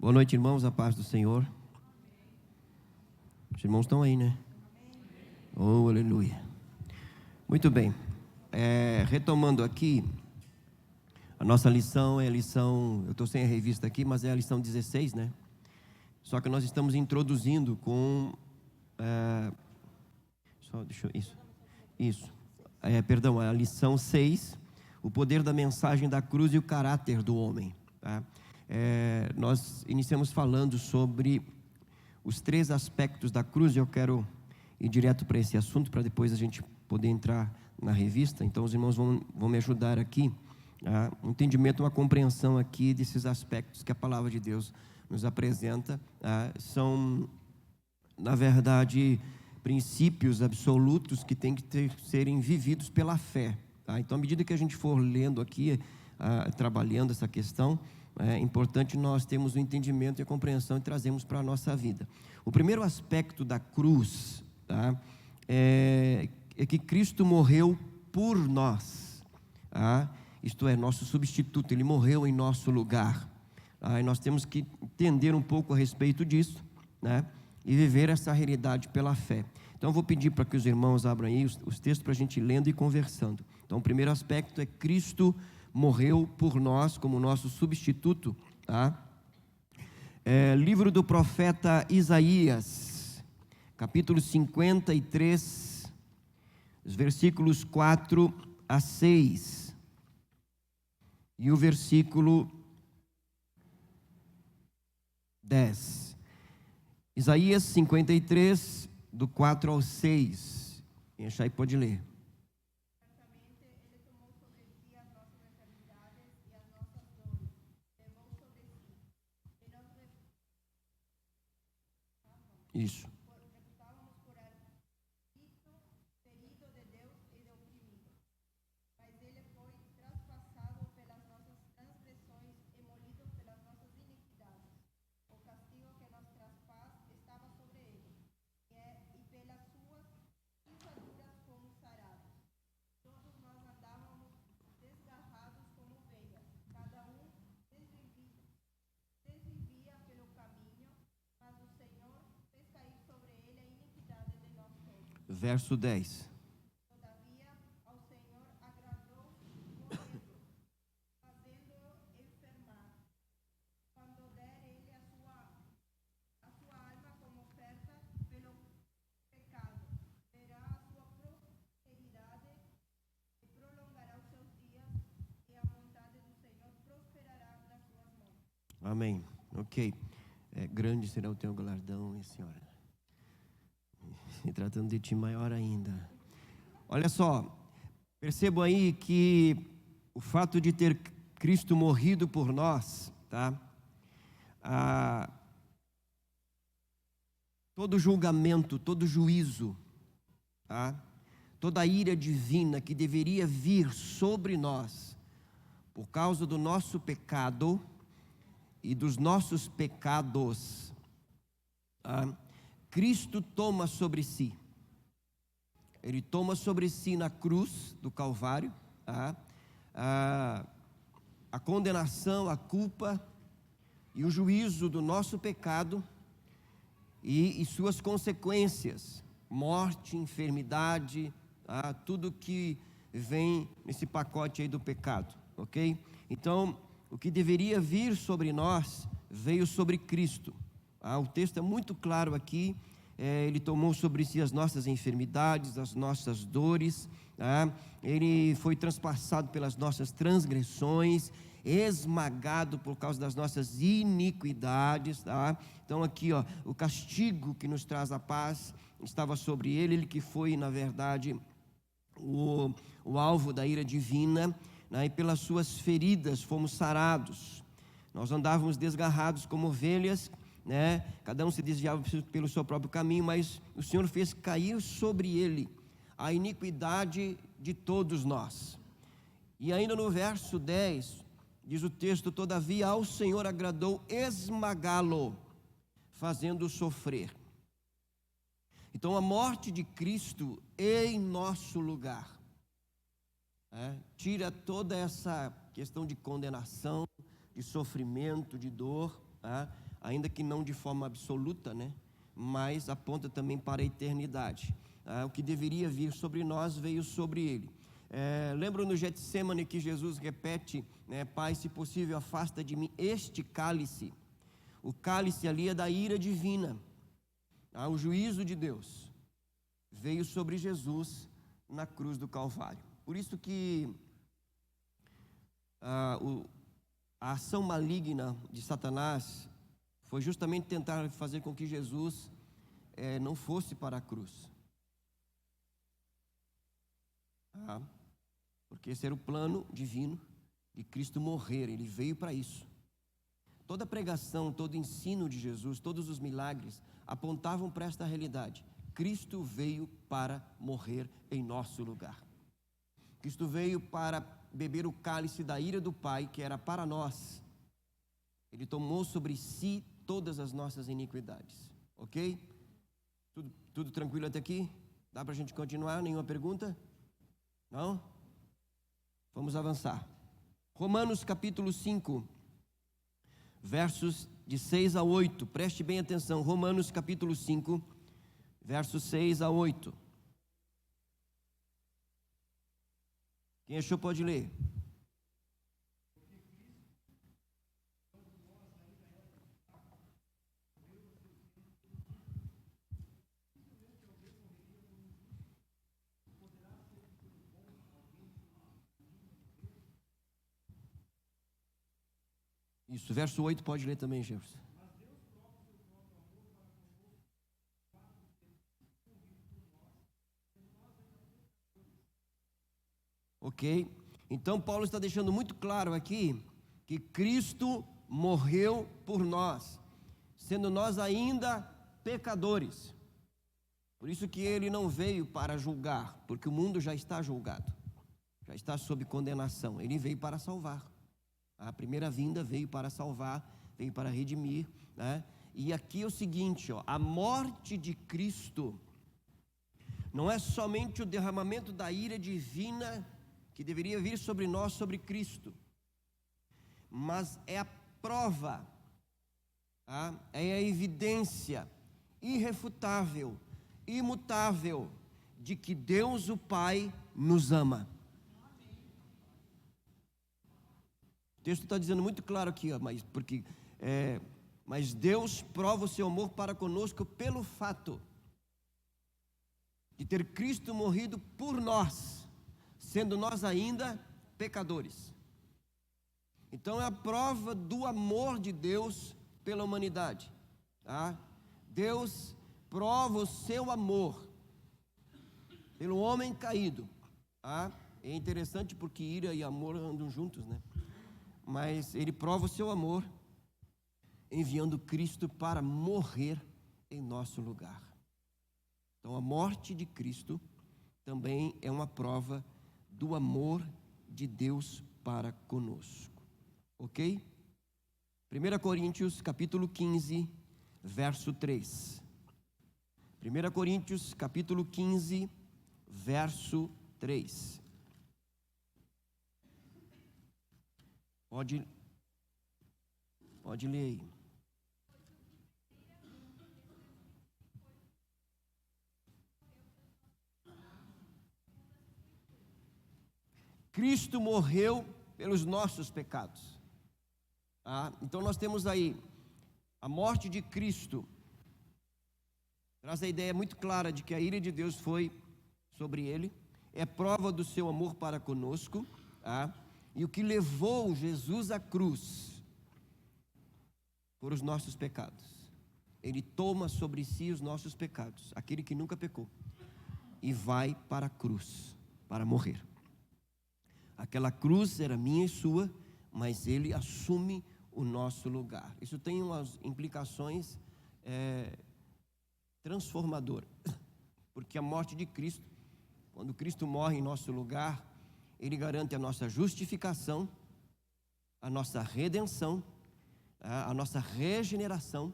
Boa noite, irmãos, a paz do Senhor. Os irmãos estão aí, né? Oh, aleluia. Muito bem. Retomando aqui, a nossa lição é a lição, eu estou sem a revista aqui, mas é a lição 16, né? Só que nós estamos introduzindo com... Perdão, a lição 6, o poder da mensagem da cruz e o caráter do homem, tá? Nós iniciamos falando sobre os 3 aspectos da cruz, e eu quero ir direto para esse assunto, para depois a gente poder entrar na revista. Então os irmãos vão me ajudar aqui, um entendimento, uma compreensão aqui desses aspectos que a palavra de Deus nos apresenta. São, na verdade, princípios absolutos que têm que serem vividos pela fé, tá? Então, à medida que a gente for lendo aqui, trabalhando essa questão, é importante nós termos o entendimento e a compreensão e trazermos para a nossa vida. O primeiro aspecto da cruz, tá, é que Cristo morreu por nós, tá? Isto é, nosso substituto, Ele morreu em nosso lugar, tá? E nós temos que entender um pouco a respeito disso, né? E viver essa realidade pela fé. Então eu vou pedir para que os irmãos abram aí os textos para a gente ir lendo e conversando. Então o primeiro aspecto é Cristo morreu por nós como nosso substituto, tá? Livro do profeta Isaías, capítulo 53, os versículos 4 a 6 e o versículo 10. Isaías 53, do 4 ao 6. Quem achar aí pode ler. Isso. Verso 10. Todavia, ao Senhor agradou morrê-lo, fazendo-o enfermar. Quando der ele a sua alma como oferta pelo pecado, verá a sua prosperidade e prolongará os seus dias, e a vontade do Senhor prosperará nas suas mãos. Amém. Ok. Grande será o teu galardão, minha senhora. E tratando de ti, maior ainda. Olha só, percebo aí que o fato de ter Cristo morrido por nós, tá? Todo julgamento, todo juízo, tá? Toda a ira divina que deveria vir sobre nós por causa do nosso pecado e dos nossos pecados, tá? Cristo toma sobre si. Ele toma sobre si na cruz do Calvário a condenação, a culpa e o juízo do nosso pecado e suas consequências, morte, enfermidade, tudo que vem nesse pacote aí do pecado, ok? Então, o que deveria vir sobre nós veio sobre Cristo. O texto é muito claro aqui. Ele tomou sobre si as nossas enfermidades, as nossas dores, Ele foi transpassado pelas nossas transgressões, esmagado por causa das nossas iniquidades, Então aqui, o castigo que nos traz a paz estava sobre Ele. Ele que foi, na verdade, o alvo da ira divina, e pelas suas feridas fomos sarados. Nós andávamos desgarrados como ovelhas, né? Cada um se desviava pelo seu próprio caminho, mas o Senhor fez cair sobre ele a iniquidade de todos nós. E ainda no verso 10, diz o texto: todavia ao Senhor agradou esmagá-lo, fazendo-o sofrer. Então a morte de Cristo em nosso lugar, tira toda essa questão de condenação, de sofrimento, de dor, ainda que não de forma absoluta, né? Mas aponta também para a eternidade. O que deveria vir sobre nós veio sobre ele. Lembra no Getsêmani que Jesus repete, né, Pai, se possível, afasta de mim este cálice. O cálice ali é da ira divina. O juízo de Deus veio sobre Jesus na cruz do Calvário. Por isso que a ação maligna de Satanás foi justamente tentar fazer com que Jesus não fosse para a cruz. Porque esse era o plano divino de Cristo morrer, ele veio para isso. Toda a pregação, todo o ensino de Jesus, todos os milagres apontavam para esta realidade. Cristo veio para morrer em nosso lugar. Cristo veio para beber o cálice da ira do Pai, que era para nós. Ele tomou sobre si todas as nossas iniquidades. Ok? Tudo tranquilo até aqui? Dá para a gente continuar? Nenhuma pergunta? Não? Vamos avançar. Romanos capítulo 5, versos de 6 a 8. Preste bem atenção. Romanos capítulo 5, versos 6 a 8. Quem achou pode ler. Isso, verso 8 pode ler também, Jefferson. Ok? Então Paulo está deixando muito claro aqui que Cristo morreu por nós, sendo nós ainda pecadores. Por isso que ele não veio para julgar, porque o mundo já está julgado, já está sob condenação. Ele veio para salvar. A primeira vinda veio para salvar, veio para redimir, né? E aqui é o seguinte, a morte de Cristo não é somente o derramamento da ira divina que deveria vir sobre nós, sobre Cristo, mas é a prova, é a evidência irrefutável, imutável, de que Deus o Pai nos ama. O texto está dizendo muito claro aqui, mas Deus prova o seu amor para conosco pelo fato de ter Cristo morrido por nós, sendo nós ainda pecadores. Então é a prova do amor de Deus pela humanidade. Deus prova o seu amor pelo homem caído. É interessante porque ira e amor andam juntos, né? Mas ele prova o seu amor enviando Cristo para morrer em nosso lugar. Então a morte de Cristo também é uma prova do amor de Deus para conosco. Ok? 1 Coríntios capítulo 15, verso 3. 1 Coríntios capítulo 15, verso 3. Pode ler aí. Cristo morreu pelos nossos pecados. Então nós temos aí a morte de Cristo. Traz a ideia muito clara de que a ira de Deus foi sobre ele. É prova do seu amor para conosco. E o que levou Jesus à cruz por os nossos pecados. Ele toma sobre si os nossos pecados, aquele que nunca pecou, e vai para a cruz para morrer. Aquela cruz era minha e sua, mas ele assume o nosso lugar. Isso tem umas implicações transformadoras, porque a morte de Cristo, quando Cristo morre em nosso lugar, ele garante a nossa justificação, a nossa redenção, a nossa regeneração,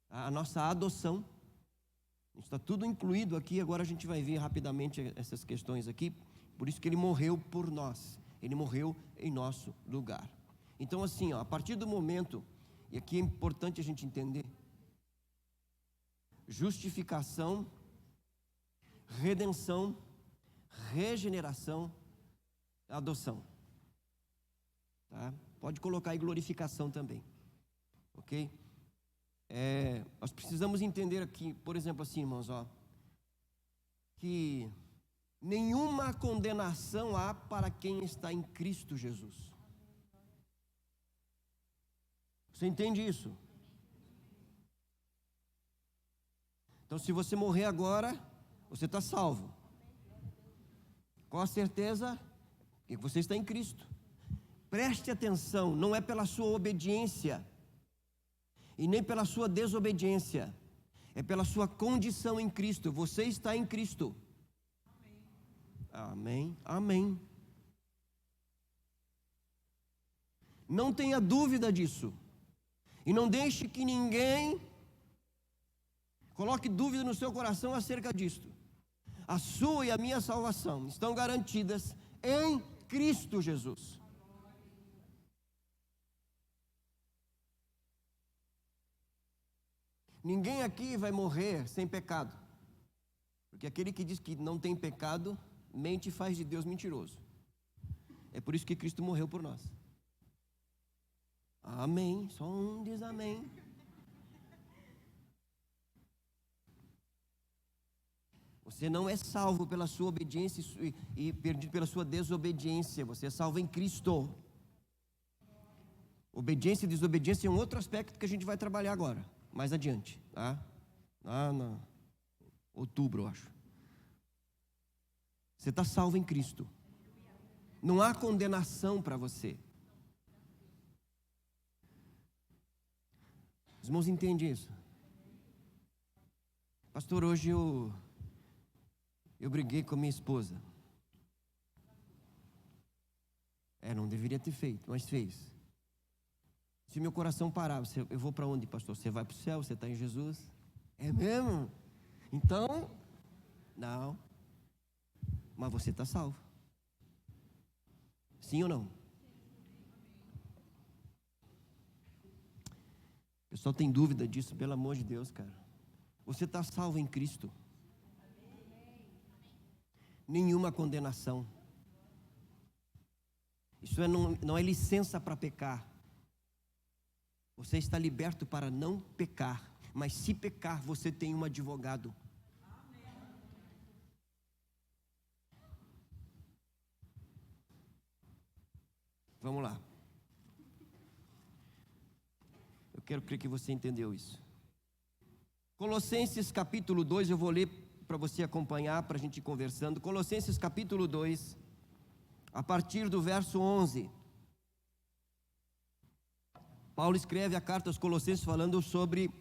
a nossa adoção. Está tudo incluído aqui. Agora a gente vai ver rapidamente essas questões aqui. Por isso que ele morreu por nós, ele morreu em nosso lugar. Então assim, a partir do momento E aqui é importante a gente entender: justificação, redenção, regeneração, adoção. Tá? Pode colocar aí glorificação também, ok? Nós precisamos entender aqui, por exemplo, assim, irmãos, que nenhuma condenação há para quem está em Cristo Jesus. Você entende isso? Então, se você morrer agora, você está salvo. Com a certeza que você está em Cristo. Preste atenção, não é pela sua obediência e nem pela sua desobediência, é pela sua condição em Cristo. Você está em Cristo. Amém, amém. Não tenha dúvida disso. E não deixe que ninguém coloque dúvida no seu coração acerca disto. A sua e a minha salvação estão garantidas em Cristo Jesus. Ninguém aqui vai morrer sem pecado, porque aquele que diz que não tem pecado, mente e faz de Deus mentiroso. É por isso que Cristo morreu por nós. Amém, só um diz amém. Você não é salvo pela sua obediência e perdido pela sua desobediência. Você é salvo em Cristo. Obediência e desobediência é um outro aspecto que a gente vai trabalhar agora, mais adiante, tá? Lá outubro, eu acho. Você está salvo em Cristo. Não há condenação para você. Os irmãos entendem isso? Pastor, hoje eu briguei com a minha esposa. Não deveria ter feito, mas fez. Se meu coração parar, eu vou para onde, pastor? Você vai para o céu, você está em Jesus? É mesmo? Então, não. Mas você está salvo. Sim ou não? O pessoal tem dúvida disso, pelo amor de Deus, cara. Você está salvo em Cristo. Nenhuma condenação. Isso não é licença para pecar. Você está liberto para não pecar. Mas se pecar, você tem um advogado. Vamos lá. Eu quero crer que você entendeu isso. Colossenses capítulo 2, eu vou ler para você acompanhar, para a gente ir conversando. Colossenses capítulo 2, a partir do verso 11. Paulo escreve a carta aos Colossenses falando sobre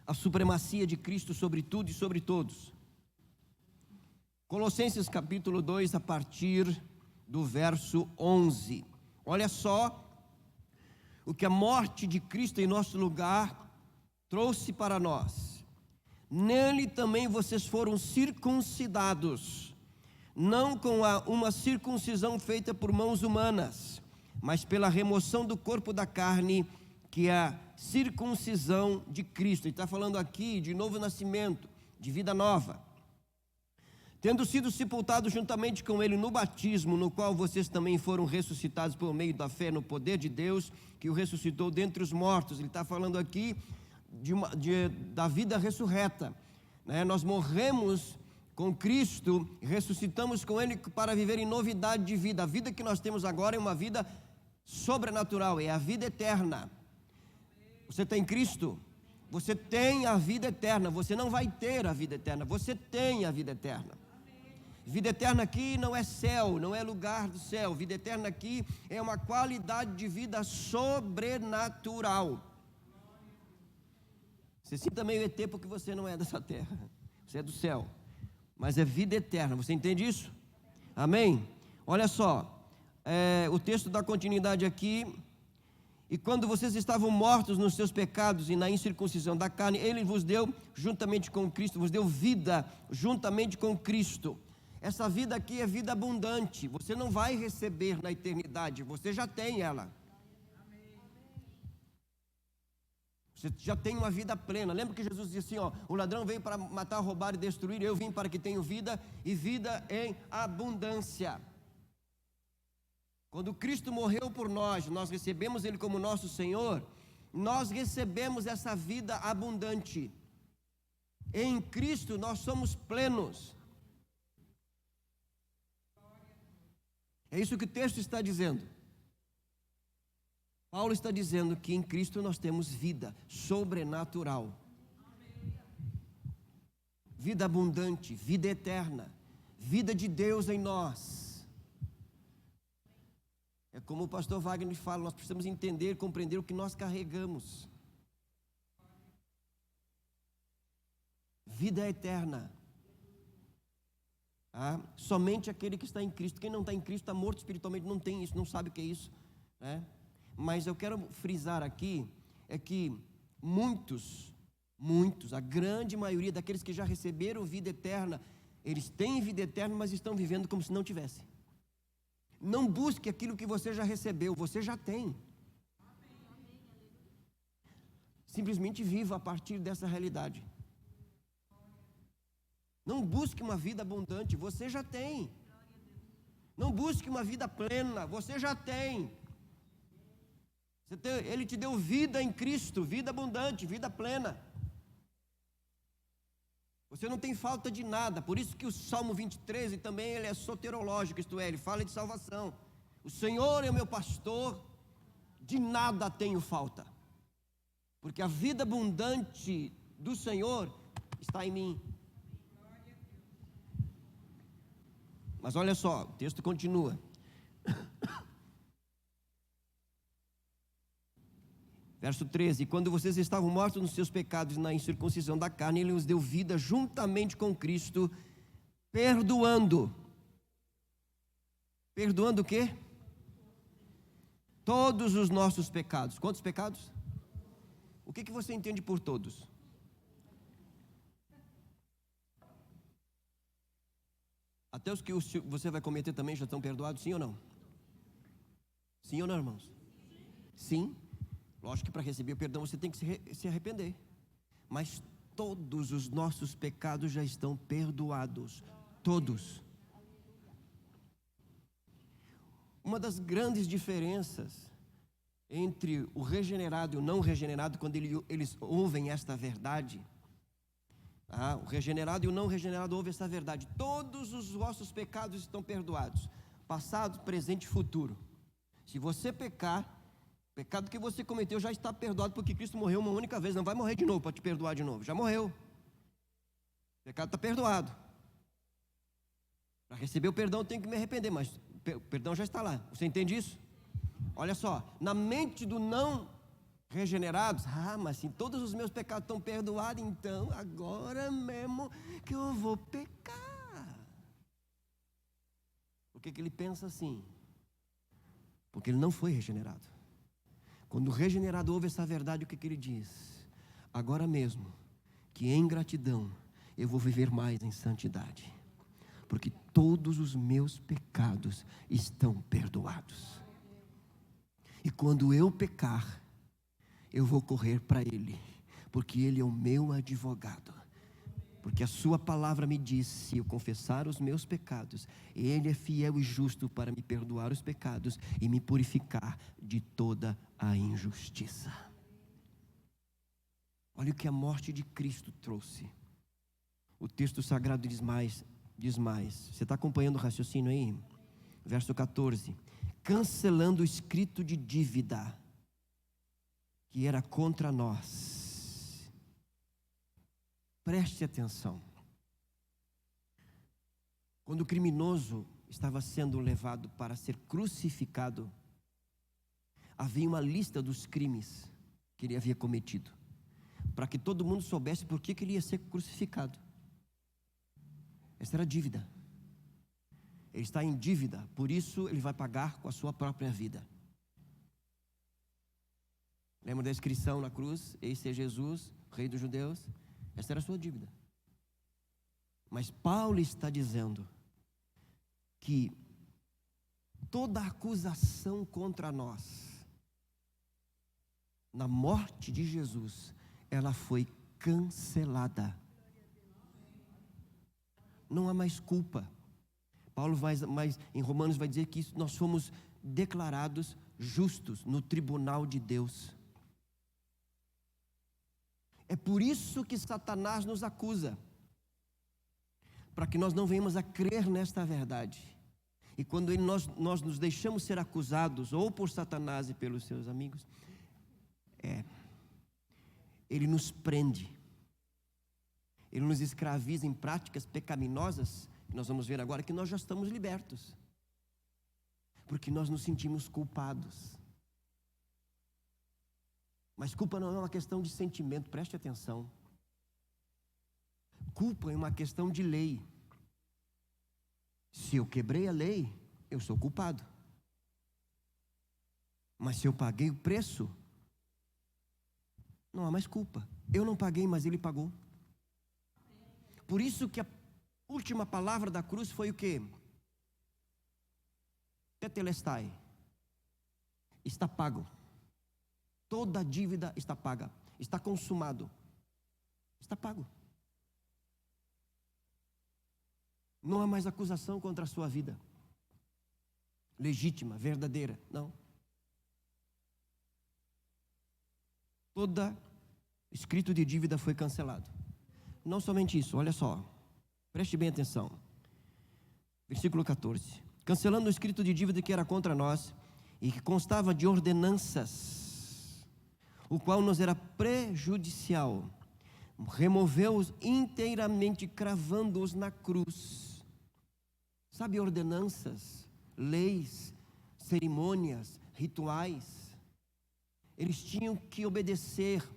a supremacia de Cristo sobre tudo e sobre todos. Colossenses capítulo 2, a partir do verso 11. Olha só o que a morte de Cristo em nosso lugar trouxe para nós. Nele também vocês foram circuncidados, não com uma circuncisão feita por mãos humanas, mas pela remoção do corpo da carne, que é a circuncisão de Cristo. Ele está falando aqui de novo nascimento, de vida nova. Tendo sido sepultados juntamente com Ele no batismo, no qual vocês também foram ressuscitados por meio da fé no poder de Deus, que o ressuscitou dentre os mortos. Ele está falando aqui da vida ressurreta, né? Nós morremos com Cristo, ressuscitamos com Ele para viver em novidade de vida. A vida que nós temos agora é uma vida sobrenatural, é a vida eterna. Você tem Cristo, você tem a vida eterna. Você não vai ter a vida eterna, você tem a vida eterna. Vida eterna aqui não é céu, não é lugar do céu. Vida eterna aqui é uma qualidade de vida sobrenatural. Você sinta meio ET porque você não é dessa terra, você é do céu, mas é vida eterna. Você entende isso? Amém? Olha só, o texto dá continuidade aqui. E quando vocês estavam mortos nos seus pecados e na incircuncisão da carne, Ele vos deu juntamente com Cristo, vos deu vida juntamente com Cristo. Essa vida aqui é vida abundante. Você não vai receber na eternidade, você já tem ela. Você já tem uma vida plena. Lembra que Jesus disse assim, ó, o ladrão veio para matar, roubar e destruir, eu vim para que tenham vida e vida em abundância. Quando Cristo morreu por nós, nós recebemos Ele como nosso Senhor, nós recebemos essa vida abundante. Em Cristo nós somos plenos. É isso que o texto está dizendo. Paulo está dizendo que em Cristo nós temos vida sobrenatural, vida abundante, vida eterna, vida de Deus em nós. É como o pastor Wagner fala, nós precisamos entender, compreender o que nós carregamos. Vida eterna. Somente aquele que está em Cristo. Quem não está em Cristo está morto espiritualmente, não tem isso, não sabe o que é isso, né? Mas eu quero frisar aqui, é que muitos, a grande maioria daqueles que já receberam vida eterna, eles têm vida eterna, mas estão vivendo como se não tivessem. Não busque aquilo que você já recebeu, você já tem. Simplesmente viva a partir dessa realidade. Não busque uma vida abundante, você já tem. Não busque uma vida plena, você já tem. Ele te deu vida em Cristo, vida abundante, vida plena. Você não tem falta de nada. Por isso que o Salmo 23 também ele é soterológico, isto é, ele fala de salvação. O Senhor é o meu pastor, de nada tenho falta. Porque a vida abundante do Senhor está em mim. Mas olha só, o texto continua. Verso 13: quando vocês estavam mortos nos seus pecados e na incircuncisão da carne, Ele os deu vida juntamente com Cristo, perdoando. Perdoando o quê? Todos os nossos pecados. Quantos pecados? O que você entende por todos? Até os que você vai cometer também já estão perdoados, sim ou não? Sim ou não, irmãos? Sim. Lógico que para receber o perdão você tem que se arrepender. Mas todos os nossos pecados já estão perdoados. Todos. Uma das grandes diferenças entre o regenerado e o não regenerado, quando eles ouvem esta verdade, o regenerado e o não regenerado ouvem essa verdade: todos os vossos pecados estão perdoados, passado, presente e futuro. Se você pecar, o pecado que você cometeu já está perdoado, porque Cristo morreu uma única vez, não vai morrer de novo para te perdoar de novo, já morreu. O pecado está perdoado. Para receber o perdão eu tenho que me arrepender, mas o perdão já está lá. Você entende isso? Olha só, na mente do não regenerados, mas se todos os meus pecados estão perdoados, então agora mesmo que eu vou pecar. Por que ele pensa assim? Porque ele não foi regenerado. Quando o regenerado ouve essa verdade, o que ele diz? Agora mesmo, que em gratidão eu vou viver mais em santidade, porque todos os meus pecados estão perdoados. E quando eu pecar, eu vou correr para Ele, porque Ele é o meu advogado. Porque a sua palavra me diz: se eu confessar os meus pecados, Ele é fiel e justo para me perdoar os pecados e me purificar de toda a injustiça. Olha o que a morte de Cristo trouxe. O texto sagrado diz mais. Você está acompanhando o raciocínio aí? Verso 14: cancelando o escrito de dívida que era contra nós. Preste atenção. Quando o criminoso estava sendo levado para ser crucificado, havia uma lista dos crimes que ele havia cometido, para que todo mundo soubesse por que ele ia ser crucificado. Essa era a dívida. Ele está em dívida, por isso ele vai pagar com a sua própria vida. Lembra da inscrição na cruz? Esse é Jesus, Rei dos Judeus. Essa era a sua dívida. Mas Paulo está dizendo que toda acusação contra nós na morte de Jesus, ela foi cancelada. Não há mais culpa. Paulo em Romanos vai dizer que nós fomos declarados justos no tribunal de Deus. É por isso que Satanás nos acusa, para que nós não venhamos a crer nesta verdade. E quando nós nos deixamos ser acusados, ou por Satanás e pelos seus amigos, ele nos prende, ele nos escraviza em práticas pecaminosas, que nós vamos ver agora que nós já estamos libertos, porque nós nos sentimos culpados. Mas culpa não é uma questão de sentimento, preste atenção. Culpa é uma questão de lei. Se eu quebrei a lei, eu sou culpado. Mas se eu paguei o preço, não há mais culpa. Eu não paguei, mas ele pagou. Por isso que a última palavra da cruz foi o quê? Tetelestai. Está pago. Toda dívida está paga. Está consumado. Está pago. Não há mais acusação contra a sua vida. Legítima, verdadeira. Não. Todo escrito de dívida foi cancelado. Não somente isso, olha só. Preste bem atenção. Versículo 14. Cancelando o escrito de dívida que era contra nós e que constava de ordenanças, o qual nos era prejudicial, removeu-os inteiramente, cravando-os na cruz. Sabe, ordenanças, leis, cerimônias, rituais, eles tinham que obedecer,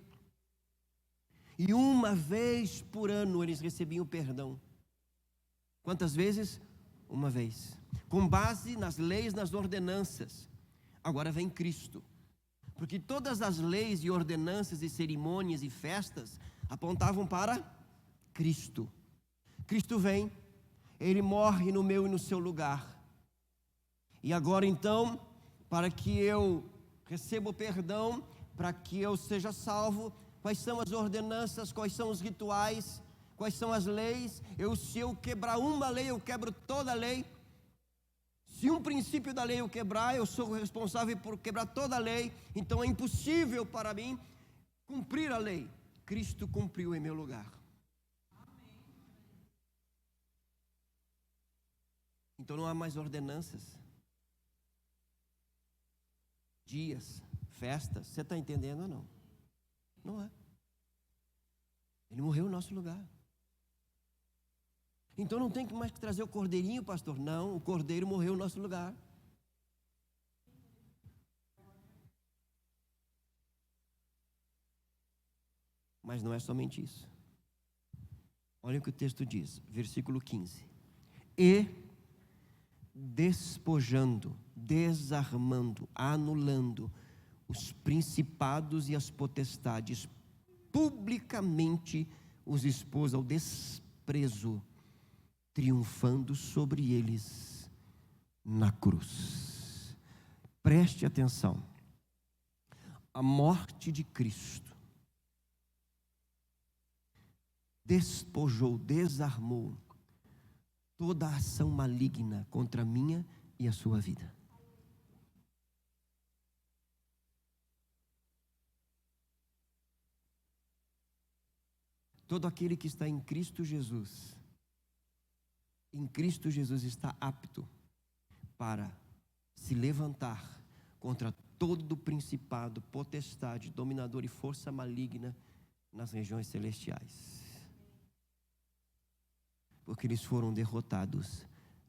e uma vez por ano eles recebiam perdão. Quantas vezes? Uma vez. Com base nas leis, nas ordenanças. Agora vem Cristo, porque todas as leis e ordenanças e cerimônias e festas apontavam para Cristo. Cristo vem, Ele morre no meu e no seu lugar. E agora então, para que eu receba o perdão, para que eu seja salvo, quais são as ordenanças, quais são os rituais, quais são as leis? Se eu quebrar uma lei, eu quebro toda a lei. Se um princípio da lei eu quebrar, eu sou responsável por quebrar toda a lei. Então é impossível para mim cumprir a lei. Cristo cumpriu em meu lugar. Então não há mais ordenanças, dias, festas. Você está entendendo ou não? Não é. Ele morreu no nosso lugar. Então não tem mais que trazer o cordeirinho, pastor. Não, o cordeiro morreu no nosso lugar. Mas não é somente isso. Olha o que o texto diz, versículo 15. E despojando, desarmando, anulando os principados e as potestades, publicamente os expôs ao desprezo, triunfando sobre eles na cruz. Preste atenção. A morte de Cristo despojou, desarmou toda a ação maligna contra a minha e a sua vida. Todo aquele que está em Cristo Jesus está apto para se levantar contra todo principado, potestade, dominador e força maligna nas regiões celestiais. Porque eles foram derrotados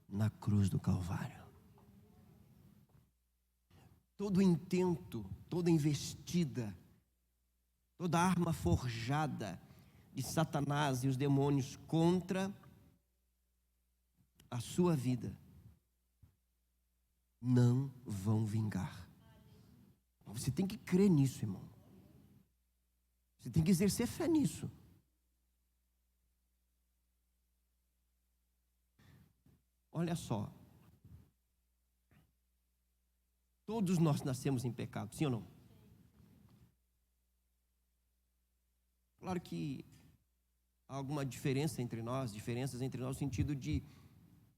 na cruz do Calvário. Todo intento, toda investida, toda arma forjada de Satanás e os demônios contra a sua vida não vão vingar. Você tem que crer nisso, irmão. Você tem que exercer fé nisso. Olha só. Todos nós nascemos em pecado, sim ou não? Claro que há alguma diferenças entre nós no sentido de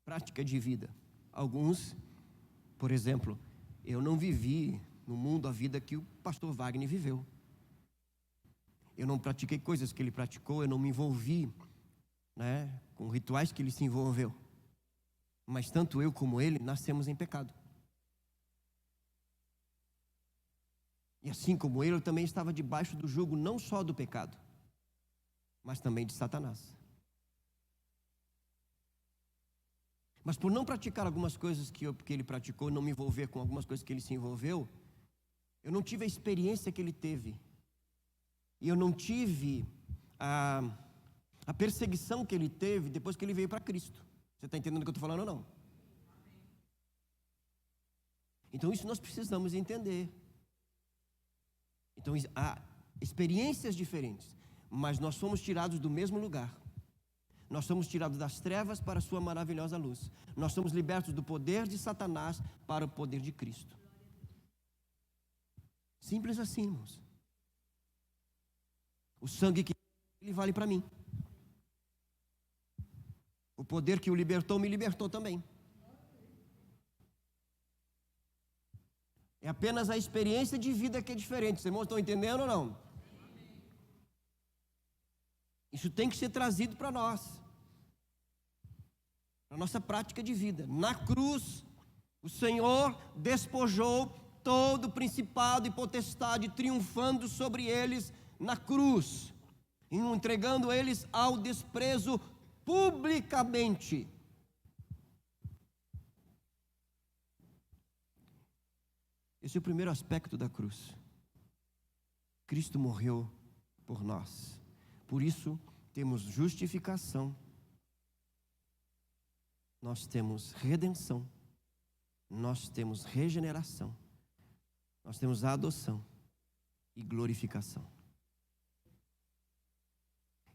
prática de vida. Alguns, por exemplo, eu não vivi no mundo a vida que o pastor Wagner viveu. Eu não pratiquei coisas que ele praticou, eu não me envolvi, com rituais que ele se envolveu. Mas tanto eu como ele nascemos em pecado. E assim como ele, eu também estava debaixo do jugo não só do pecado, mas também de Satanás. Mas por não praticar algumas coisas que ele praticou, não me envolver com algumas coisas que ele se envolveu, eu não tive a experiência que ele teve. E eu não tive a perseguição que ele teve depois que ele veio para Cristo. Você está entendendo o que eu estou falando ou não? Então isso nós precisamos entender. Então há experiências diferentes, mas nós somos tirados do mesmo lugar. Nós somos tirados das trevas para a sua maravilhosa luz. Nós somos libertos do poder de Satanás para o poder de Cristo. Simples assim, irmãos. O sangue que ele vale para mim. O poder que o libertou me libertou também. É apenas a experiência de vida que é diferente. Os irmãos estão entendendo ou não? Isso tem que ser trazido para nós, para a nossa prática de vida. Na cruz, o Senhor despojou todo principado e potestade, triunfando sobre eles na cruz, entregando eles ao desprezo publicamente. Esse é o primeiro aspecto da cruz. Cristo morreu por nós. Por isso, temos justificação, nós temos redenção, nós temos regeneração, nós temos a adoção e glorificação.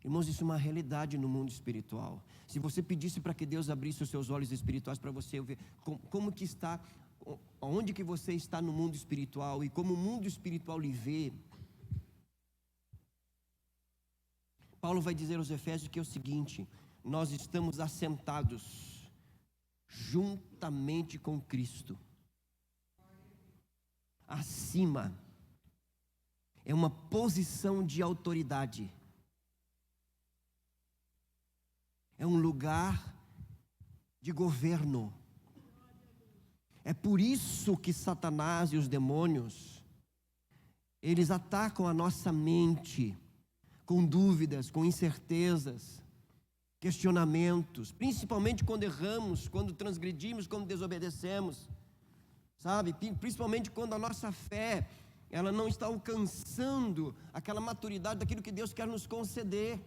Irmãos, isso é uma realidade no mundo espiritual. Se você pedisse para que Deus abrisse os seus olhos espirituais para você ver como que está, onde que você está no mundo espiritual e como o mundo espiritual lhe vê, Paulo vai dizer aos Efésios que é o seguinte: nós estamos assentados juntamente com Cristo, acima, é uma posição de autoridade, é um lugar de governo. É por isso que Satanás e os demônios, eles atacam a nossa mente, com dúvidas, com incertezas, questionamentos, principalmente quando erramos, quando transgredimos, quando desobedecemos, sabe? Principalmente quando a nossa fé, ela não está alcançando aquela maturidade daquilo que Deus quer nos conceder.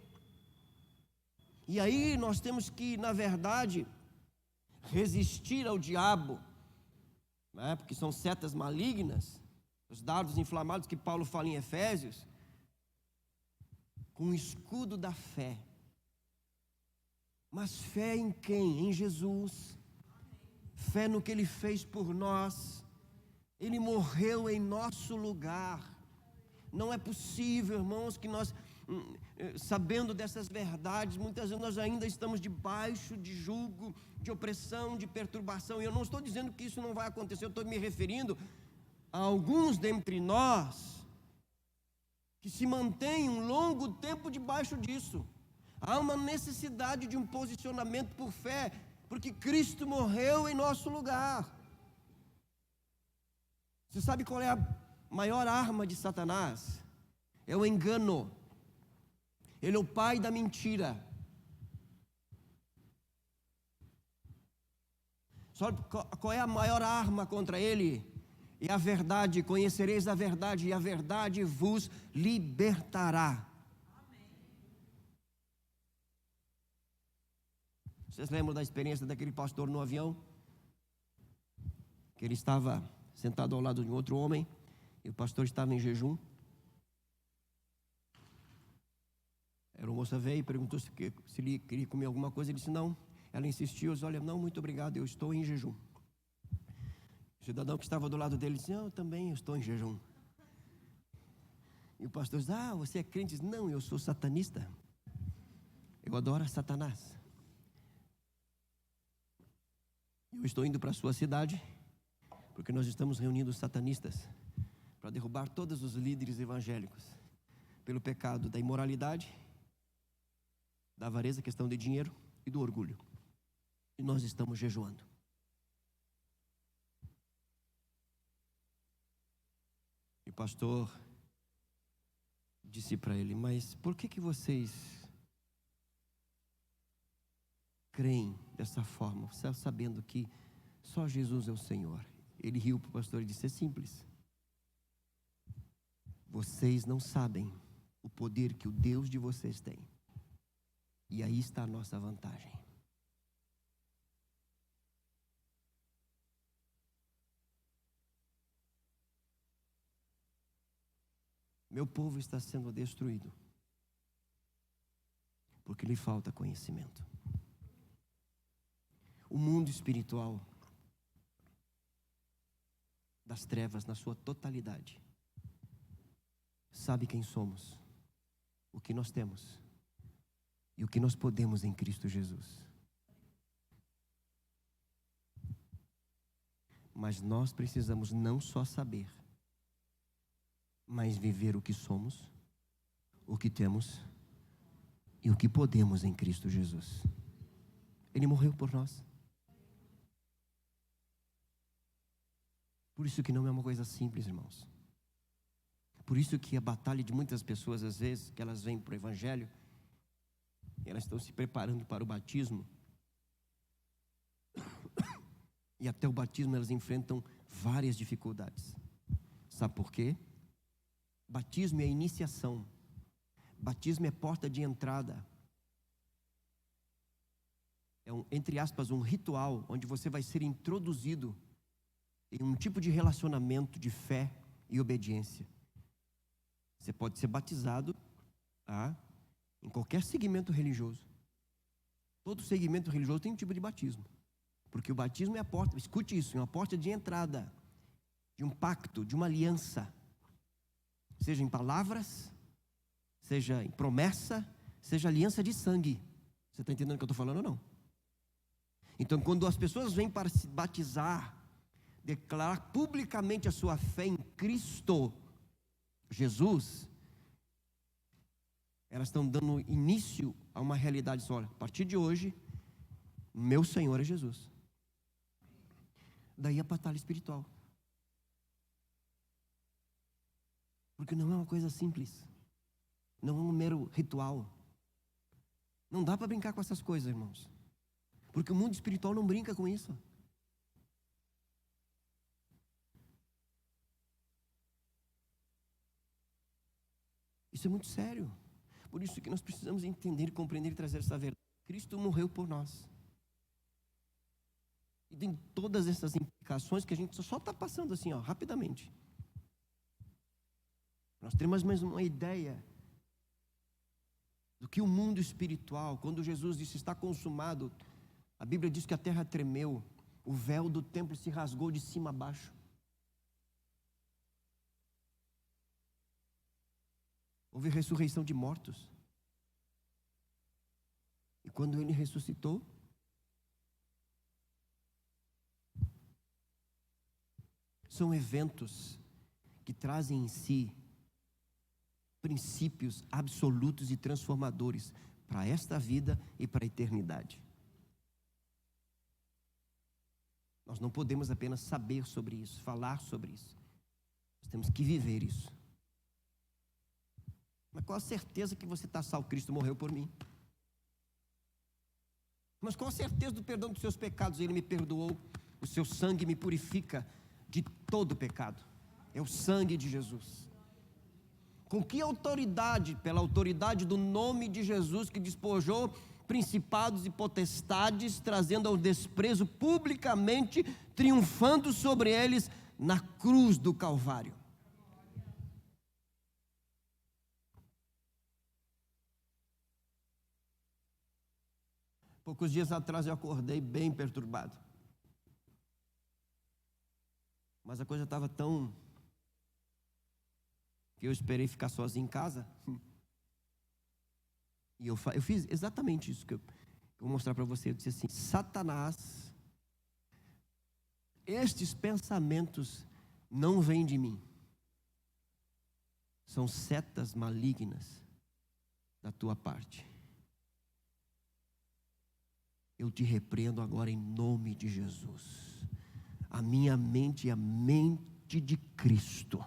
E aí nós temos que, na verdade, resistir ao diabo, porque são setas malignas, os dardos inflamados que Paulo fala em Efésios, com o escudo da fé. Mas fé em quem? Em Jesus. Fé no que Ele fez por nós. Ele morreu em nosso lugar. Não é possível, irmãos, que nós, sabendo dessas verdades, muitas vezes nós ainda estamos debaixo de jugo, de opressão, de perturbação. E eu não estou dizendo que isso não vai acontecer, eu estou me referindo a alguns dentre nós que se mantém um longo tempo debaixo disso. Há uma necessidade de um posicionamento por fé, porque Cristo morreu em nosso lugar. Você sabe qual é a maior arma de Satanás? É o engano. Ele é o pai da mentira. Sabe qual é a maior arma contra ele? É a verdade. Conhecereis a verdade, e a verdade vos libertará. Vocês lembram da experiência daquele pastor no avião? Que ele estava sentado ao lado de um outro homem, e o pastor estava em jejum. A moça veio e perguntou se ele queria comer alguma coisa. Ele disse não. Ela insistiu, disse, olha, não, muito obrigado, eu estou em jejum. O cidadão que estava do lado dele disse, não, eu também estou em jejum. E o pastor diz: ah, você é crente? Diz: não, eu sou satanista. Eu adoro Satanás. Eu estou indo para a sua cidade, porque nós estamos reunindo os satanistas para derrubar todos os líderes evangélicos pelo pecado da imoralidade, da avareza, questão de dinheiro e do orgulho. E nós estamos jejuando. E o pastor disse para ele: mas por que vocês creem dessa forma, sabendo que só Jesus é o Senhor? Ele riu para o pastor e disse: é simples. Vocês não sabem o poder que o Deus de vocês tem. E aí está a nossa vantagem. Meu povo está sendo destruído porque lhe falta conhecimento. O mundo espiritual das trevas na sua totalidade sabe quem somos, o que nós temos e o que nós podemos em Cristo Jesus. Mas nós precisamos não só saber, mas viver o que somos, o que temos e o que podemos em Cristo Jesus. Ele morreu por nós. Por isso que não é uma coisa simples, irmãos. Por isso que a batalha de muitas pessoas, às vezes, que elas vêm para o Evangelho, elas estão se preparando para o batismo, e até o batismo elas enfrentam várias dificuldades. Sabe por quê? Batismo é iniciação. Batismo é porta de entrada. É entre aspas, um ritual onde você vai ser introduzido em um tipo de relacionamento de fé e obediência. Você pode ser batizado, tá, em qualquer segmento religioso. Todo segmento religioso tem um tipo de batismo. Porque o batismo é a porta, escute isso, é uma porta de entrada, de um pacto, de uma aliança. Seja em palavras, seja em promessa, seja aliança de sangue. Você está entendendo o que eu estou falando ou não? Então, quando as pessoas vêm para se batizar, declarar publicamente a sua fé em Cristo Jesus, elas estão dando início a uma realidade só. A partir de hoje, meu Senhor é Jesus. Daí a batalha espiritual. Porque não é uma coisa simples. Não é um mero ritual. Não dá para brincar com essas coisas, irmãos. Porque o mundo espiritual não brinca com isso. Isso é muito sério. Por isso que nós precisamos entender, compreender e trazer essa verdade. Cristo morreu por nós. E tem todas essas implicações que a gente só está passando assim, rapidamente. Nós temos mais uma ideia do que o mundo espiritual. Quando Jesus disse: está consumado, a Bíblia diz que a terra tremeu, o véu do templo se rasgou de cima a baixo. Houve ressurreição de mortos. E quando ele ressuscitou, são eventos que trazem em si princípios absolutos e transformadores para esta vida e para a eternidade. Nós não podemos apenas saber sobre isso, falar sobre isso. Nós temos que viver isso. Mas qual a certeza que você está salvo? Cristo morreu por mim. Mas qual a certeza do perdão dos seus pecados? Ele me perdoou, o seu sangue me purifica de todo pecado. É o sangue de Jesus. Com que autoridade? Pela autoridade do nome de Jesus, que despojou principados e potestades, trazendo ao desprezo publicamente, triunfando sobre eles na cruz do Calvário. Poucos dias atrás eu acordei bem perturbado. Mas a coisa estava tão porque eu esperei ficar sozinho em casa. E eu fiz exatamente isso que eu vou mostrar para você. Eu disse assim: Satanás, estes pensamentos não vêm de mim. São setas malignas da tua parte. Eu te repreendo agora em nome de Jesus. A minha mente é a mente de Cristo.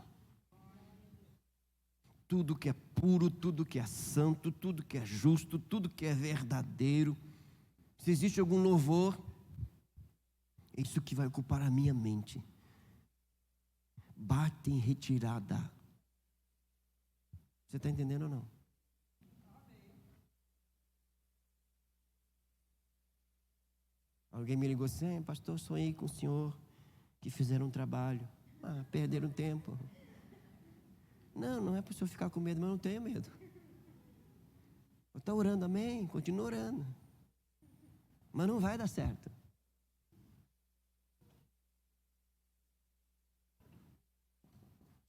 Tudo que é puro, tudo que é santo, tudo que é justo, tudo que é verdadeiro. Se existe algum louvor, é isso que vai ocupar a minha mente. Bate em retirada. Você está entendendo ou não? Alguém me ligou assim: pastor, sonhei com o senhor que fizeram um trabalho. Perderam tempo. Não é para o senhor ficar com medo, mas eu não tenho medo. Eu estou orando, amém? Continua orando. Mas não vai dar certo.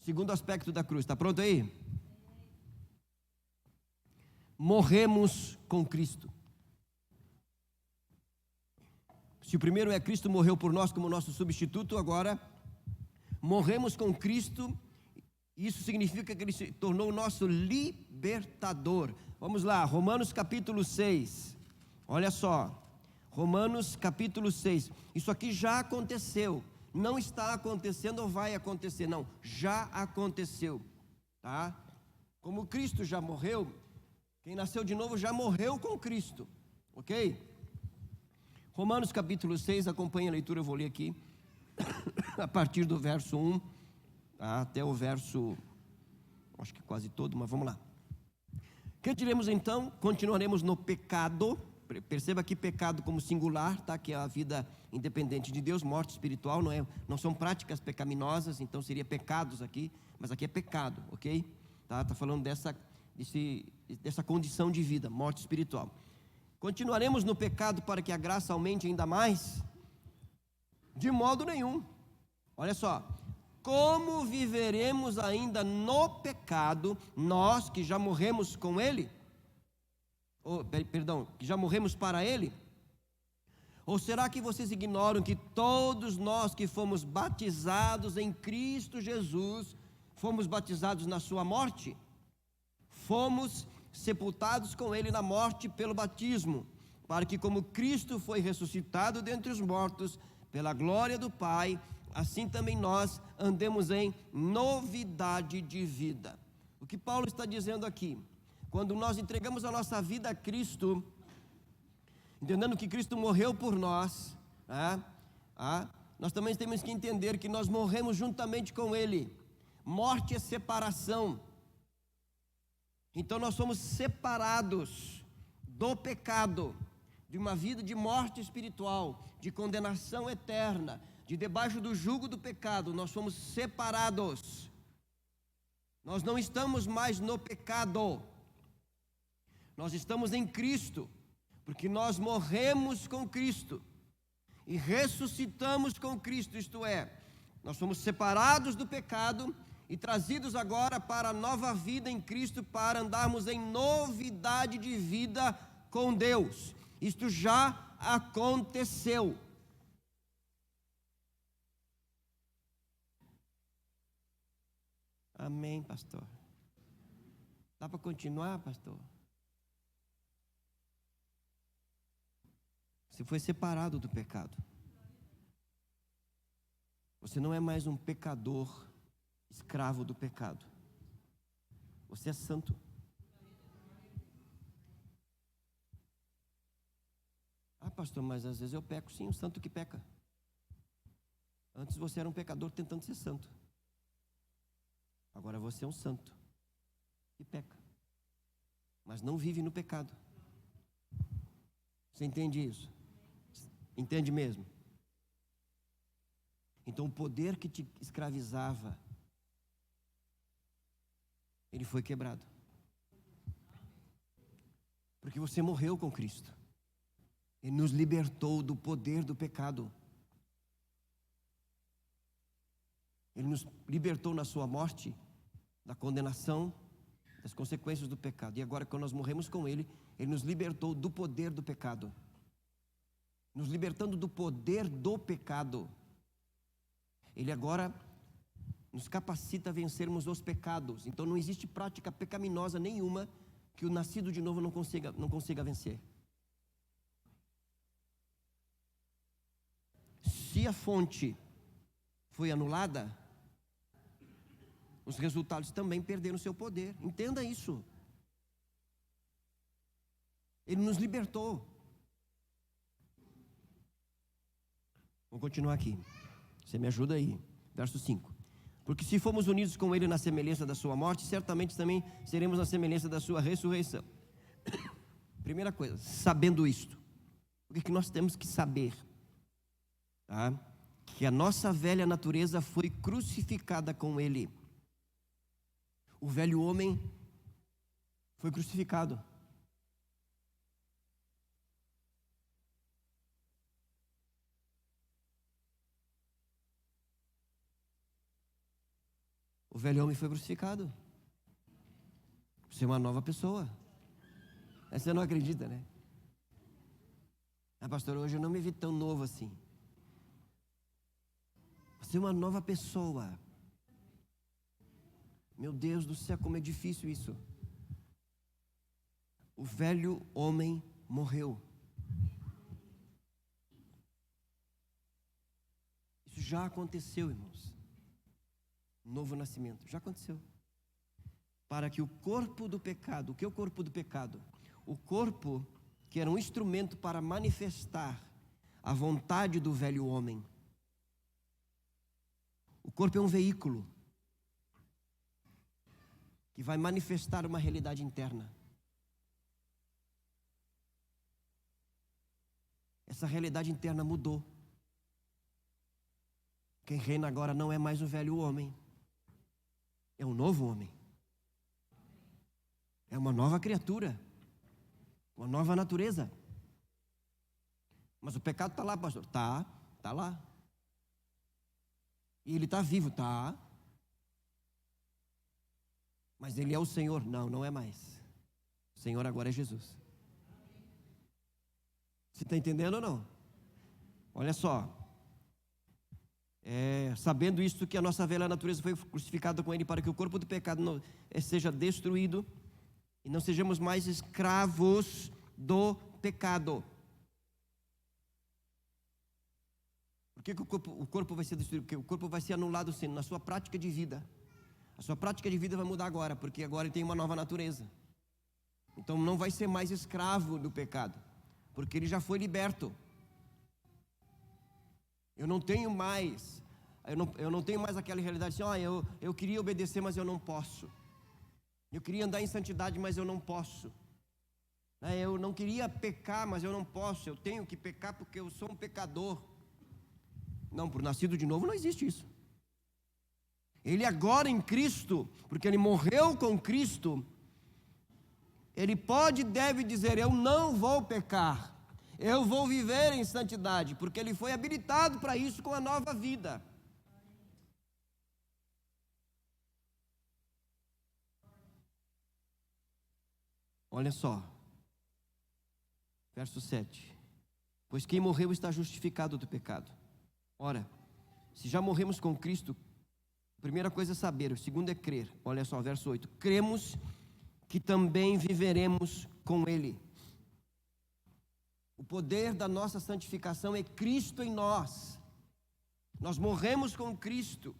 Segundo aspecto da cruz, está pronto aí? Morremos com Cristo. Se o primeiro é Cristo morreu por nós como nosso substituto, agora morremos com Cristo. Isso significa que Ele se tornou o nosso libertador. Vamos lá, Romanos capítulo 6. Olha só, Romanos capítulo 6. Isso aqui já aconteceu. Não está acontecendo ou vai acontecer, não. Já aconteceu, tá? Como Cristo já morreu, quem nasceu de novo já morreu com Cristo, ok? Romanos capítulo 6, acompanha a leitura, eu vou ler aqui, a partir do verso 1, tá? Até o verso, acho que quase todo, mas vamos lá. Que diremos então? Continuaremos no pecado. Perceba que pecado como singular, tá? Que é a vida independente de Deus, morte espiritual, não são práticas pecaminosas, então seria pecados aqui, mas aqui é pecado, ok? Tá falando dessa condição de vida, morte espiritual. Continuaremos no pecado para que a graça aumente ainda mais? De modo nenhum. Olha só, como viveremos ainda no pecado, nós que já morremos com Ele? Que já morremos para Ele? Ou será que vocês ignoram que todos nós que fomos batizados em Cristo Jesus, fomos batizados na sua morte? Fomos sepultados com Ele na morte pelo batismo, para que como Cristo foi ressuscitado dentre os mortos, pela glória do Pai, assim também nós andemos em novidade de vida. O que Paulo está dizendo aqui? Quando nós entregamos a nossa vida a Cristo, entendendo que Cristo morreu por nós, nós também temos que entender que nós morremos juntamente com Ele. Morte é separação. Então nós somos separados do pecado, de uma vida de morte espiritual, de condenação eterna, de debaixo do jugo do pecado. Nós somos separados. Nós não estamos mais no pecado. Nós estamos em Cristo, porque nós morremos com Cristo e ressuscitamos com Cristo, isto é, nós somos separados do pecado e trazidos agora para a nova vida em Cristo, para andarmos em novidade de vida com Deus. Isto já aconteceu. Amém, pastor. Dá para continuar, pastor? Você foi separado do pecado. Você não é mais um pecador, escravo do pecado. Você é santo. Pastor, mas às vezes eu peco. Sim, um santo que peca. Antes você era um pecador tentando ser santo. Agora você é um santo que peca, mas não vive no pecado. Você entende isso? Entende mesmo? Então o poder que te escravizava, ele foi quebrado. Porque você morreu com Cristo. Ele nos libertou do poder do pecado. Ele nos libertou na sua morte da condenação, das consequências do pecado. E agora, quando nós morremos com Ele, Ele nos libertou do poder do pecado. Nos libertando do poder do pecado, Ele agora nos capacita a vencermos os pecados. Então não existe prática pecaminosa nenhuma que o nascido de novo não consiga vencer. Se a fonte foi anulada, os resultados também perderam seu poder. Entenda isso. Ele nos libertou. Vamos continuar aqui. Você me ajuda aí. Verso 5. Porque se fomos unidos com Ele na semelhança da sua morte, certamente também seremos na semelhança da sua ressurreição. Primeira coisa, sabendo isto, o que nós temos que saber? Tá? Que a nossa velha natureza foi crucificada com Ele. O velho homem foi crucificado. O velho homem foi crucificado. Você é uma nova pessoa. Você não acredita, né? Ah, pastor, hoje eu não me vi tão novo assim. Você é uma nova pessoa. Meu Deus do céu, como é difícil isso. O velho homem morreu. Isso já aconteceu, irmãos. Novo nascimento, já aconteceu. Para que o corpo do pecado, o que é o corpo do pecado? O corpo que era um instrumento para manifestar a vontade do velho homem. O corpo é um veículo que vai manifestar uma realidade interna. Essa realidade interna mudou. Quem reina agora não é mais o velho homem. É um novo homem. É uma nova criatura. Uma nova natureza. Mas o pecado está lá, pastor. Está lá. E ele está vivo, tá. Mas ele é o Senhor. Não, não é mais. O Senhor agora é Jesus. Você está entendendo ou não? Olha só. Sabendo isto, que a nossa velha natureza foi crucificada com Ele, para que o corpo do pecado não seja destruído e não sejamos mais escravos do pecado. Por que o corpo vai ser destruído? Porque o corpo vai ser anulado sim, na sua prática de vida. A sua prática de vida vai mudar agora, porque agora ele tem uma nova natureza. Então não vai ser mais escravo do pecado, porque ele já foi liberto. Eu não tenho mais aquela realidade assim, eu queria obedecer, mas eu não posso. Eu queria andar em santidade, mas eu não posso. Eu não queria pecar, mas eu não posso. Eu tenho que pecar porque eu sou um pecador. Não, por nascido de novo não existe isso. Ele agora em Cristo, porque ele morreu com Cristo, ele pode e deve dizer, eu não vou pecar. Eu vou viver em santidade, porque ele foi habilitado para isso com a nova vida. Olha só, verso 7. Pois quem morreu está justificado do pecado. Ora, se já morremos com Cristo, a primeira coisa é saber, o segundo é crer. Olha só, verso 8. Cremos que também viveremos com Ele. O poder da nossa santificação é Cristo em nós. Nós morremos com Cristo,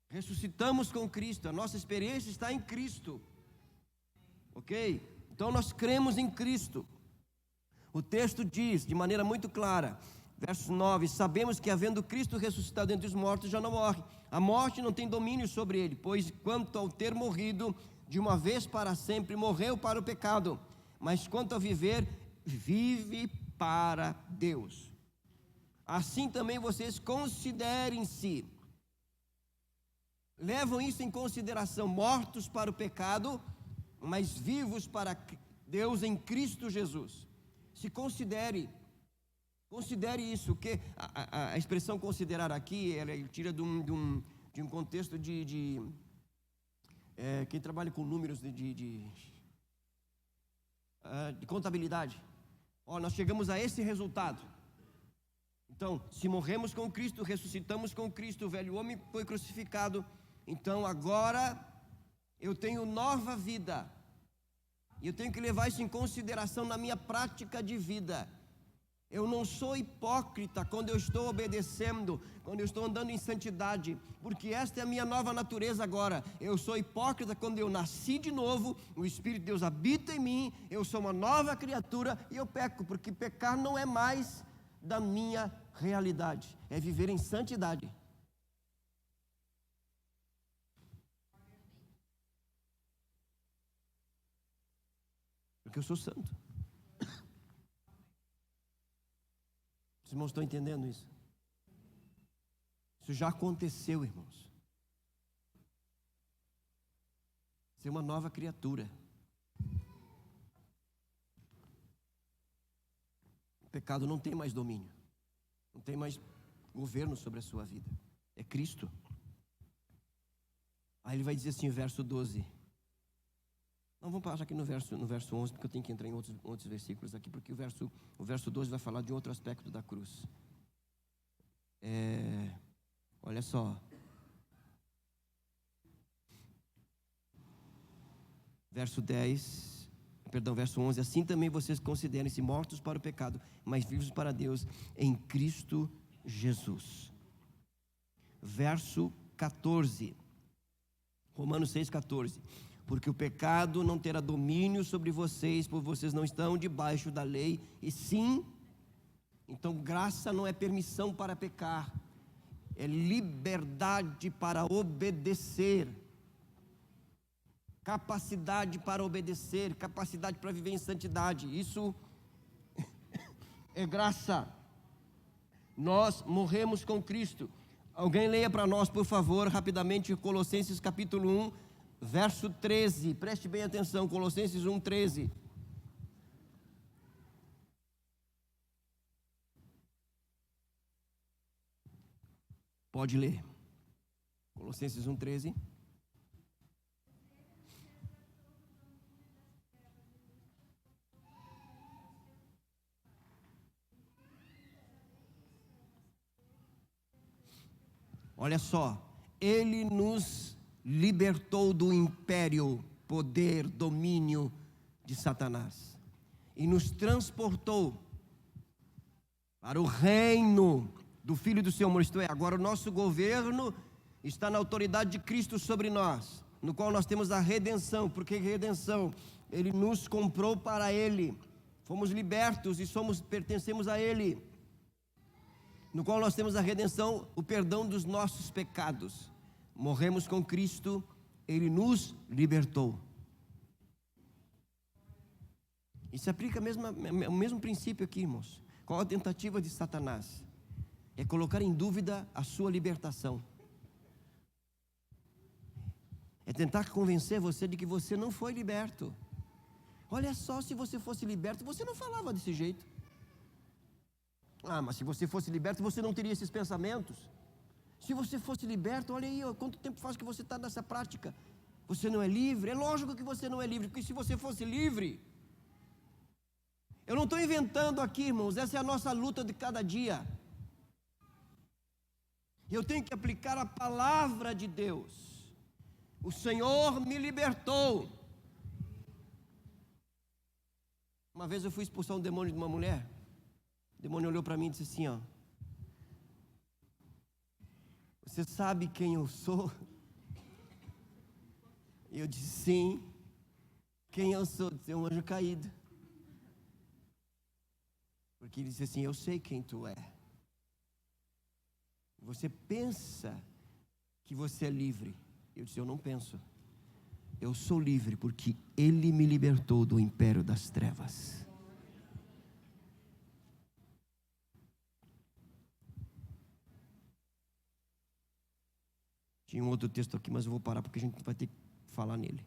ressuscitamos com Cristo, a nossa experiência está em Cristo. Ok? Então nós cremos em Cristo. O texto diz de maneira muito clara, verso 9: sabemos que havendo Cristo ressuscitado entre os mortos, já não morre. A morte não tem domínio sobre ele, pois quanto ao ter morrido, de uma vez para sempre, morreu para o pecado. Mas quanto a viver, vive para Deus. Assim também vocês considerem-se, levam isso em consideração, mortos para o pecado, mas vivos para Deus em Cristo Jesus. Se considere isso, que a expressão considerar aqui, ela tira de um contexto de Quem trabalha com números de contabilidade. Nós chegamos a esse resultado. Então, se morremos com Cristo, ressuscitamos com Cristo, o velho homem foi crucificado, então agora eu tenho nova vida. E eu tenho que levar isso em consideração na minha prática de vida. Eu não sou hipócrita quando eu estou obedecendo, quando eu estou andando em santidade, porque esta é a minha nova natureza agora. Eu sou hipócrita quando eu nasci de novo, o Espírito de Deus habita em mim, eu sou uma nova criatura e eu peco, porque pecar não é mais da minha realidade, é viver em santidade. Porque eu sou santo. Os irmãos estão entendendo isso? Isso já aconteceu, irmãos. Ser uma nova criatura. O pecado não tem mais domínio, não tem mais governo sobre a sua vida. É Cristo. Aí ele vai dizer assim, verso 12. Não, vamos parar aqui no verso 11, porque eu tenho que entrar em outros versículos aqui, porque o verso 12 vai falar de outro aspecto da cruz. Olha só. Verso 11. Assim também vocês considerem-se mortos para o pecado, mas vivos para Deus em Cristo Jesus. Verso 14. Romanos 6,14. Porque o pecado não terá domínio sobre vocês, pois vocês não estão debaixo da lei, e sim, então graça não é permissão para pecar, é liberdade para obedecer, capacidade para obedecer, capacidade para viver em santidade. Isso é graça. Nós morremos com Cristo. Alguém leia para nós, por favor, rapidamente, Colossenses capítulo 1, verso 13, preste bem atenção, Colossenses 1, 13. Pode ler. Colossenses 1, 13. Olha só, Ele nos libertou do império, poder, domínio de Satanás e nos transportou para o reino do Filho do seu amor. Isto é, agora o nosso governo está na autoridade de Cristo sobre nós, no qual nós temos a redenção. Por que redenção? Ele nos comprou para Ele, fomos libertos e pertencemos a Ele, no qual nós temos a redenção, o perdão dos nossos pecados. Morremos com Cristo, Ele nos libertou. E se aplica o mesmo princípio aqui, irmãos. Qual a tentativa de Satanás? É colocar em dúvida a sua libertação. É tentar convencer você de que você não foi liberto. Olha só, se você fosse liberto, você não falava desse jeito. Mas se você fosse liberto, você não teria esses pensamentos. Se você fosse liberto, olha aí, quanto tempo faz que você está nessa prática? Você não é livre? É lógico que você não é livre, porque se você fosse livre... Eu não estou inventando aqui, irmãos, essa é a nossa luta de cada dia. Eu tenho que aplicar a palavra de Deus. O Senhor me libertou. Uma vez eu fui expulsar um demônio de uma mulher. O demônio olhou para mim e disse assim, você sabe quem eu sou? E eu disse, sim. Quem eu sou? Eu disse, um anjo caído. Porque ele disse assim, eu sei quem tu é. Você pensa que você é livre. Eu disse, eu não penso. Eu sou livre porque Ele me libertou do império das trevas. Tinha um outro texto aqui, mas eu vou parar porque a gente vai ter que falar nele.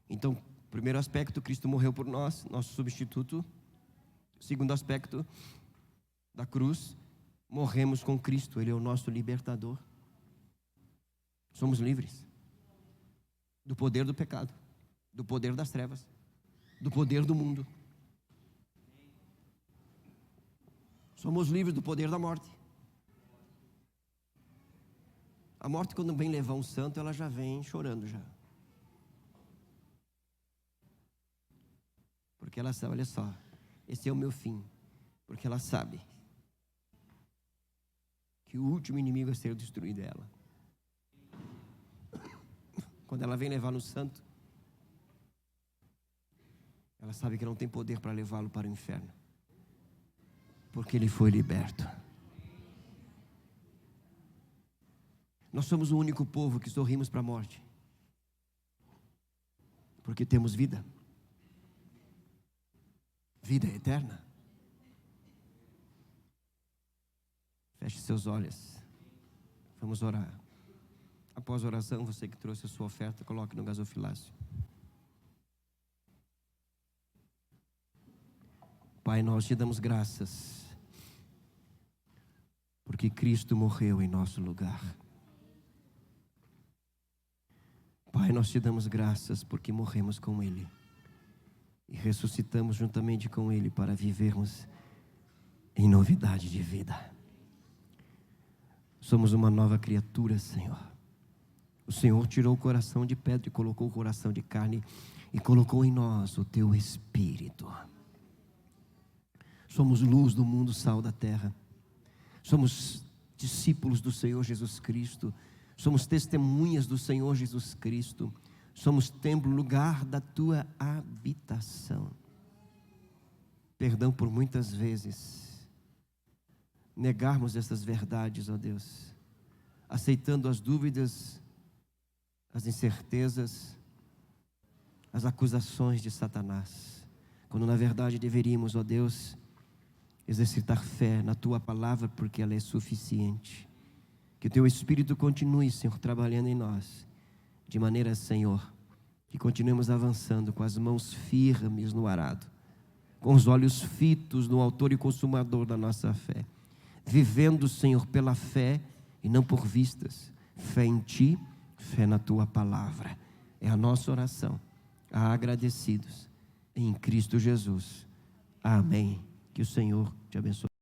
Então, primeiro aspecto, Cristo morreu por nós, nosso substituto. Segundo aspecto da cruz, morremos com Cristo, Ele é o nosso libertador. Somos livres. do poder do pecado, do poder das trevas, do poder do mundo. Somos livres do poder da morte. A morte, quando vem levar um santo, ela já vem chorando já. Porque ela sabe, olha só, esse é o meu fim. Porque ela sabe que o último inimigo a ser destruído é ela. Quando ela vem levar no santo, ela sabe que não tem poder para levá-lo para o inferno, porque ele foi liberto. Nós somos o único povo que sorrimos para a morte, porque temos vida, vida eterna. Feche seus olhos, vamos orar. Após a oração, você que trouxe a sua oferta, coloque no gasofilácio. Pai, nós te damos graças, porque Cristo morreu em nosso lugar. Pai, nós te damos graças porque morremos com Ele e ressuscitamos juntamente com Ele para vivermos em novidade de vida. Somos uma nova criatura, Senhor. O Senhor tirou o coração de pedra e colocou o coração de carne e colocou em nós o teu Espírito. Somos luz do mundo, sal da terra. Somos discípulos do Senhor Jesus Cristo. Somos testemunhas do Senhor Jesus Cristo. Somos templo, lugar da tua habitação. Perdão por muitas vezes negarmos essas verdades, ó Deus, aceitando as dúvidas, as incertezas, as acusações de Satanás, quando na verdade deveríamos, ó Deus, exercitar fé na tua palavra, porque ela é suficiente. Que o teu Espírito continue, Senhor, trabalhando em nós, de maneira, Senhor, que continuemos avançando com as mãos firmes no arado, com os olhos fitos no autor e consumador da nossa fé, vivendo, Senhor, pela fé e não por vistas. Fé em Ti, fé na Tua palavra. É a nossa oração, agradecidos em Cristo Jesus. Amém. Que o Senhor te abençoe.